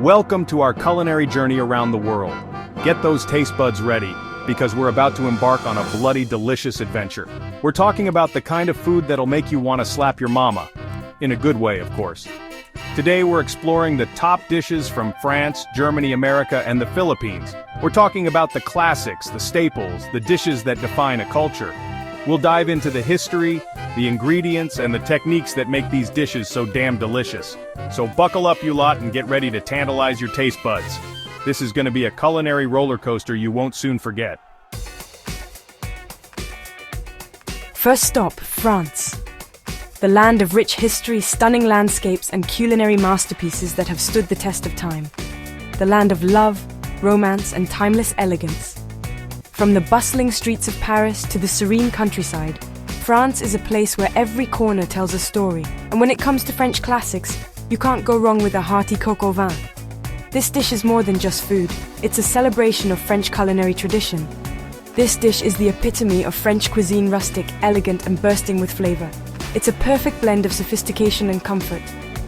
Welcome to our culinary journey around the world. Get those taste buds ready, because we're about to embark on a bloody delicious adventure. We're talking about the kind of food that'll make you want to slap your mama. In a good way, of course. Today we're exploring the top dishes from France, Germany, America, and the Philippines. We're talking about the classics, the staples, the dishes that define a culture. We'll dive into the history, the ingredients, and the techniques that make these dishes so damn delicious. So buckle up, you lot, and get ready to tantalize your taste buds. This is going to be a culinary roller coaster you won't soon forget. First stop, France. The land of rich history, stunning landscapes, and culinary masterpieces that have stood the test of time. The land of love, romance, and timeless elegance. From the bustling streets of Paris to the serene countryside, France is a place where every corner tells a story. And when it comes to French classics, you can't go wrong with a hearty coq au vin. This dish is more than just food. It's a celebration of French culinary tradition. This dish is the epitome of French cuisine, rustic, elegant, and bursting with flavor. It's a perfect blend of sophistication and comfort,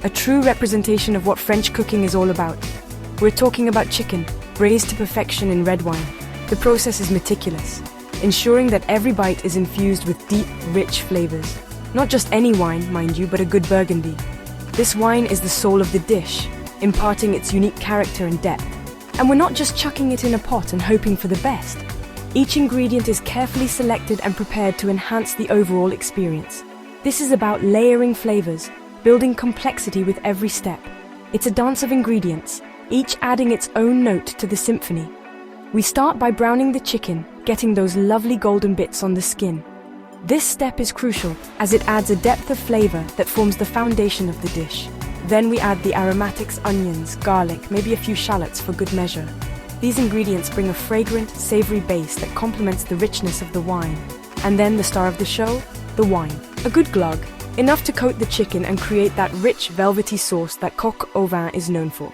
a true representation of what French cooking is all about. We're talking about chicken, braised to perfection in red wine. The process is meticulous, ensuring that every bite is infused with deep, rich flavors. Not just any wine, mind you, but a good Burgundy. This wine is the soul of the dish, imparting its unique character and depth. And we're not just chucking it in a pot and hoping for the best. Each ingredient is carefully selected and prepared to enhance the overall experience. This is about layering flavors, building complexity with every step. It's a dance of ingredients, each adding its own note to the symphony. We start by browning the chicken, getting those lovely golden bits on the skin. This step is crucial as it adds a depth of flavor that forms the foundation of the dish. Then we add the aromatics, onions, garlic, maybe a few shallots for good measure. These ingredients bring a fragrant, savory base that complements the richness of the wine. And then the star of the show, the wine. A good glug, enough to coat the chicken and create that rich, velvety sauce that coq au vin is known for.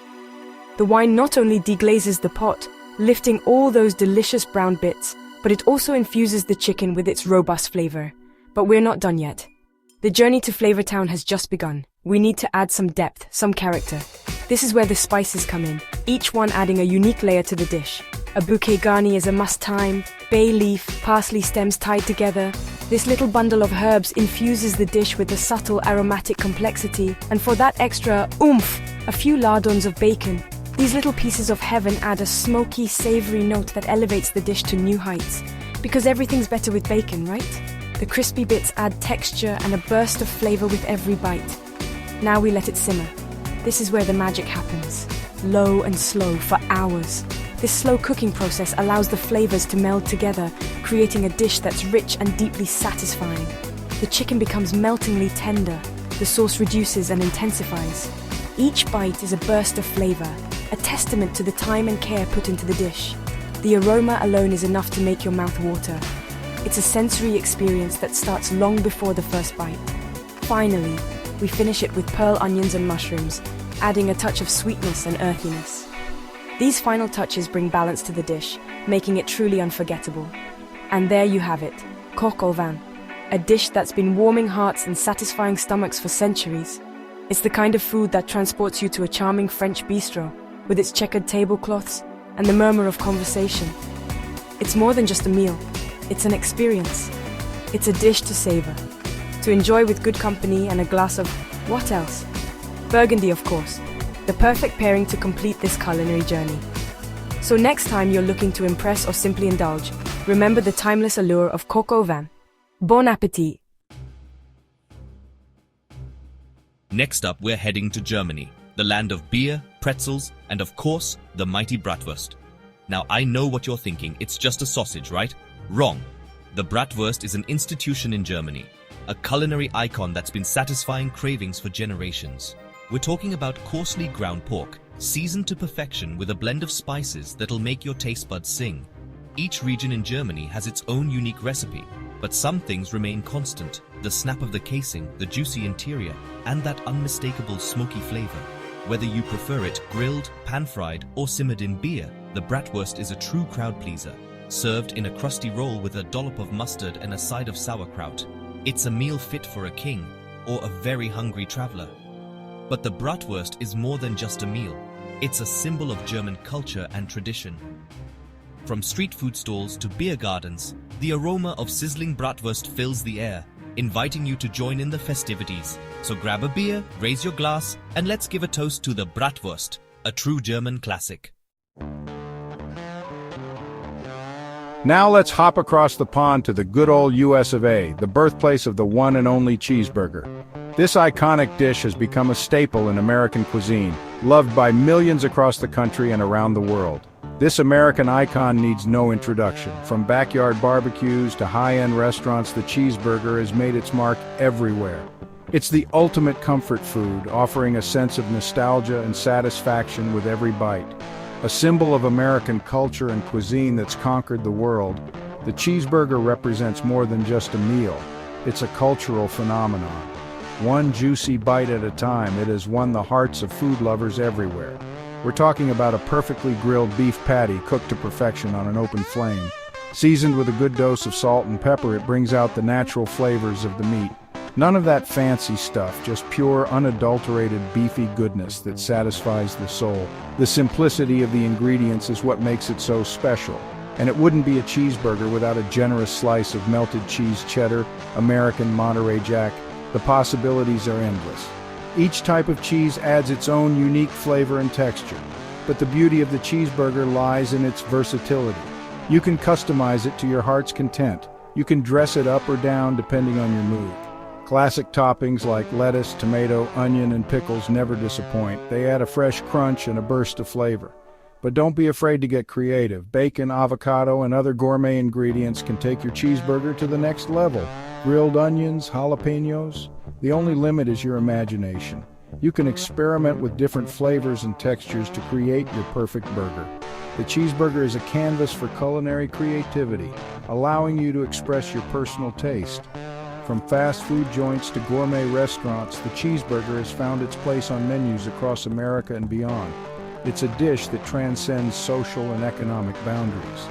The wine not only deglazes the pot, lifting all those delicious brown bits, but it also infuses the chicken with its robust flavor. But we're not done yet. The journey to Flavor Town has just begun. We need to add some depth, some character. This is where the spices come in, each one adding a unique layer to the dish. A bouquet garni is a must-time, bay leaf, parsley stems tied together. This little bundle of herbs infuses the dish with a subtle aromatic complexity, and for that extra oomph, a few lardons of bacon. These little pieces of heaven add a smoky, savory note that elevates the dish to new heights. Because everything's better with bacon, right? The crispy bits add texture and a burst of flavor with every bite. Now we let it simmer. This is where the magic happens. Low and slow for hours. This slow cooking process allows the flavors to meld together, creating a dish that's rich and deeply satisfying. The chicken becomes meltingly tender. The sauce reduces and intensifies. Each bite is a burst of flavor, a testament to the time and care put into the dish. The aroma alone is enough to make your mouth water. It's a sensory experience that starts long before the first bite. Finally, we finish it with pearl onions and mushrooms, adding a touch of sweetness and earthiness. These final touches bring balance to the dish, making it truly unforgettable. And there you have it, coq au vin, a dish that's been warming hearts and satisfying stomachs for centuries. It's the kind of food that transports you to a charming French bistro, with its checkered tablecloths and the murmur of conversation. It's more than just a meal, it's an experience. It's a dish to savor, to enjoy with good company and a glass of, what else? Burgundy, of course, the perfect pairing to complete this culinary journey. So next time you're looking to impress or simply indulge, remember the timeless allure of coq au vin. Bon appétit! Next up, we're heading to Germany, the land of beer, pretzels, and of course, the mighty bratwurst. Now, I know what you're thinking, it's just a sausage, right? Wrong. The bratwurst is an institution in Germany, a culinary icon that's been satisfying cravings for generations. We're talking about coarsely ground pork, seasoned to perfection with a blend of spices that'll make your taste buds sing. Each region in Germany has its own unique recipe, but some things remain constant: the snap of the casing, the juicy interior, and that unmistakable smoky flavor. Whether you prefer it grilled, pan-fried, or simmered in beer, the bratwurst is a true crowd pleaser. Served in a crusty roll with a dollop of mustard and a side of sauerkraut, it's a meal fit for a king or a very hungry traveler. But the bratwurst is more than just a meal. It's a symbol of German culture and tradition. From street food stalls to beer gardens, the aroma of sizzling bratwurst fills the air, inviting you to join in the festivities. So grab a beer, raise your glass, and let's give a toast to the Bratwurst, a true German classic. Now let's hop across the pond to the good old US of A, the birthplace of the one and only cheeseburger. This iconic dish has become a staple in American cuisine, loved by millions across the country and around the world. This American icon needs no introduction. From backyard barbecues to high-end restaurants, the cheeseburger has made its mark everywhere. It's the ultimate comfort food, offering a sense of nostalgia and satisfaction with every bite. A symbol of American culture and cuisine that's conquered the world, the cheeseburger represents more than just a meal. It's a cultural phenomenon. One juicy bite at a time, it has won the hearts of food lovers everywhere. We're talking about a perfectly grilled beef patty cooked to perfection on an open flame. Seasoned with a good dose of salt and pepper, it brings out the natural flavors of the meat. None of that fancy stuff, just pure, unadulterated, beefy goodness that satisfies the soul. The simplicity of the ingredients is what makes it so special. And it wouldn't be a cheeseburger without a generous slice of melted cheese cheddar, American Monterey Jack. The possibilities are endless. Each type of cheese adds its own unique flavor and texture. But the beauty of the cheeseburger lies in its versatility. You can customize it to your heart's content. You can dress it up or down depending on your mood. Classic toppings like lettuce, tomato, onion, and pickles never disappoint. They add a fresh crunch and a burst of flavor. But don't be afraid to get creative. Bacon, avocado, and other gourmet ingredients can take your cheeseburger to the next level. Grilled onions, jalapenos. The only limit is your imagination. You can experiment with different flavors and textures to create your perfect burger. The cheeseburger is a canvas for culinary creativity, allowing you to express your personal taste. From fast food joints to gourmet restaurants, the cheeseburger has found its place on menus across America and beyond. It's a dish that transcends social and economic boundaries.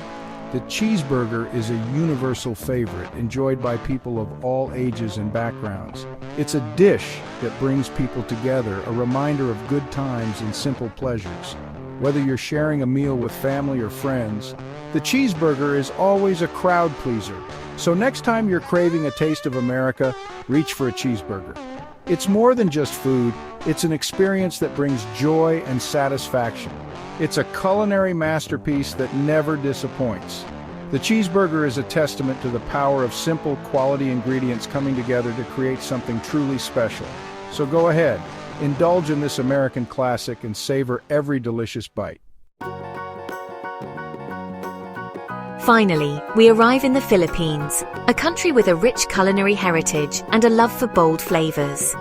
The cheeseburger is a universal favorite, enjoyed by people of all ages and backgrounds. It's a dish that brings people together, a reminder of good times and simple pleasures. Whether you're sharing a meal with family or friends, the cheeseburger is always a crowd pleaser. So next time you're craving a taste of America, reach for a cheeseburger. It's more than just food, it's an experience that brings joy and satisfaction. It's a culinary masterpiece that never disappoints. The cheeseburger is a testament to the power of simple, quality ingredients coming together to create something truly special. So go ahead, indulge in this American classic and savor every delicious bite. Finally, we arrive in the Philippines, a country with a rich culinary heritage and a love for bold flavors.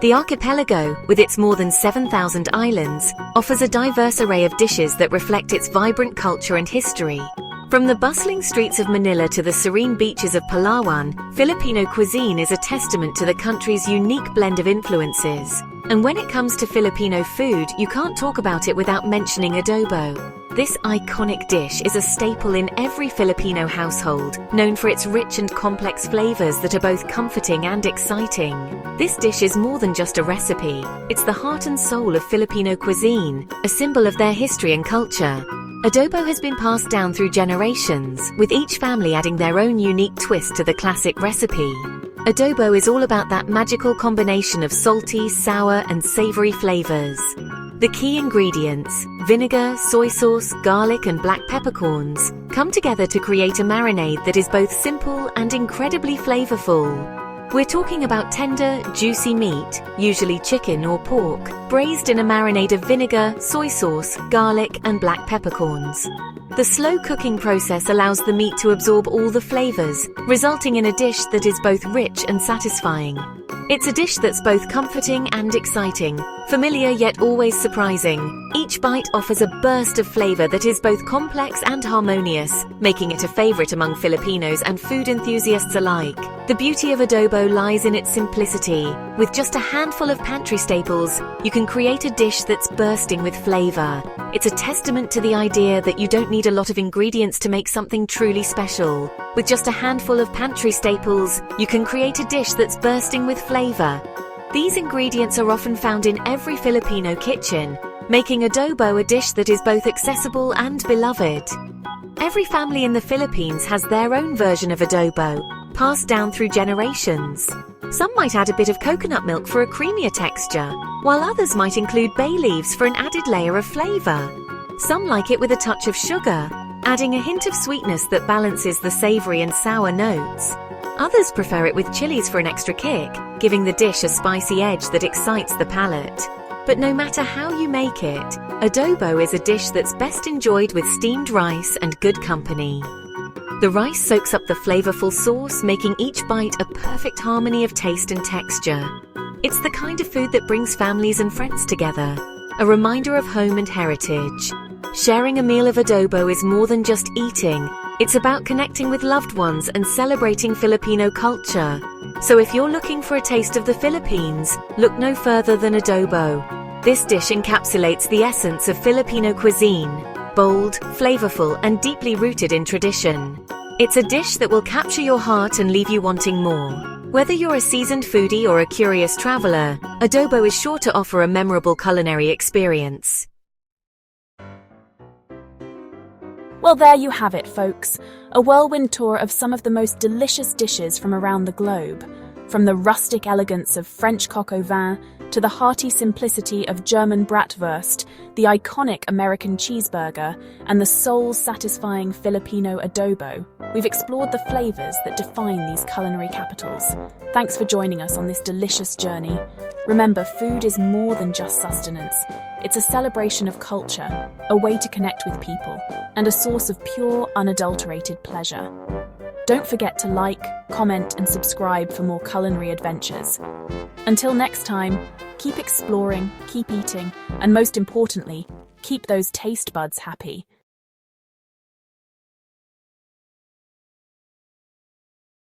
The archipelago, with its more than 7,000 islands, offers a diverse array of dishes that reflect its vibrant culture and history. From the bustling streets of Manila to the serene beaches of Palawan, Filipino cuisine is a testament to the country's unique blend of influences. And when it comes to Filipino food, you can't talk about it without mentioning adobo. This iconic dish is a staple in every Filipino household, known for its rich and complex flavors that are both comforting and exciting. This dish is more than just a recipe. It's the heart and soul of Filipino cuisine, a symbol of their history and culture. Adobo has been passed down through generations, with each family adding their own unique twist to the classic recipe. Adobo is all about that magical combination of salty, sour, and savory flavors. The key ingredients, vinegar, soy sauce, garlic, and black peppercorns, come together to create a marinade that is both simple and incredibly flavorful. We're talking about tender, juicy meat, usually chicken or pork, braised in a marinade of vinegar, soy sauce, garlic, and black peppercorns. The slow cooking process allows the meat to absorb all the flavors, resulting in a dish that is both rich and satisfying. It's a dish that's both comforting and exciting, familiar yet always surprising. Each bite offers a burst of flavor that is both complex and harmonious, making it a favorite among Filipinos and food enthusiasts alike. The beauty of adobo lies in its simplicity. With just a handful of pantry staples, you can create a dish that's bursting with flavor. It's a testament to the idea that you don't need a lot of ingredients to make something truly special. With just a handful of pantry staples, you can create a dish that's bursting with flavor. These ingredients are often found in every Filipino kitchen, making adobo a dish that is both accessible and beloved. Every family in the Philippines has their own version of adobo, passed down through generations. Some might add a bit of coconut milk for a creamier texture, while others might include bay leaves for an added layer of flavor. Some like it with a touch of sugar, adding a hint of sweetness that balances the savory and sour notes. Others prefer it with chilies for an extra kick, giving the dish a spicy edge that excites the palate. But no matter how you make it, adobo is a dish that's best enjoyed with steamed rice and good company. The rice soaks up the flavorful sauce, making each bite a perfect harmony of taste and texture. It's the kind of food that brings families and friends together, a reminder of home and heritage. Sharing a meal of adobo is more than just eating. It's about connecting with loved ones and celebrating Filipino culture. So if you're looking for a taste of the Philippines, look no further than adobo. This dish encapsulates the essence of Filipino cuisine, bold, flavorful, and deeply rooted in tradition. It's a dish that will capture your heart and leave you wanting more. Whether you're a seasoned foodie or a curious traveler, adobo is sure to offer a memorable culinary experience. Well, there you have it, folks. A whirlwind tour of some of the most delicious dishes from around the globe. From the rustic elegance of French coq au vin to the hearty simplicity of German bratwurst, the iconic American cheeseburger, and the soul-satisfying Filipino adobo, we've explored the flavors that define these culinary capitals. Thanks for joining us on this delicious journey. Remember, food is more than just sustenance. It's a celebration of culture, a way to connect with people, and a source of pure, unadulterated pleasure. Don't forget to like, comment, and subscribe for more culinary adventures. Until next time, keep exploring, keep eating, and most importantly, keep those taste buds happy.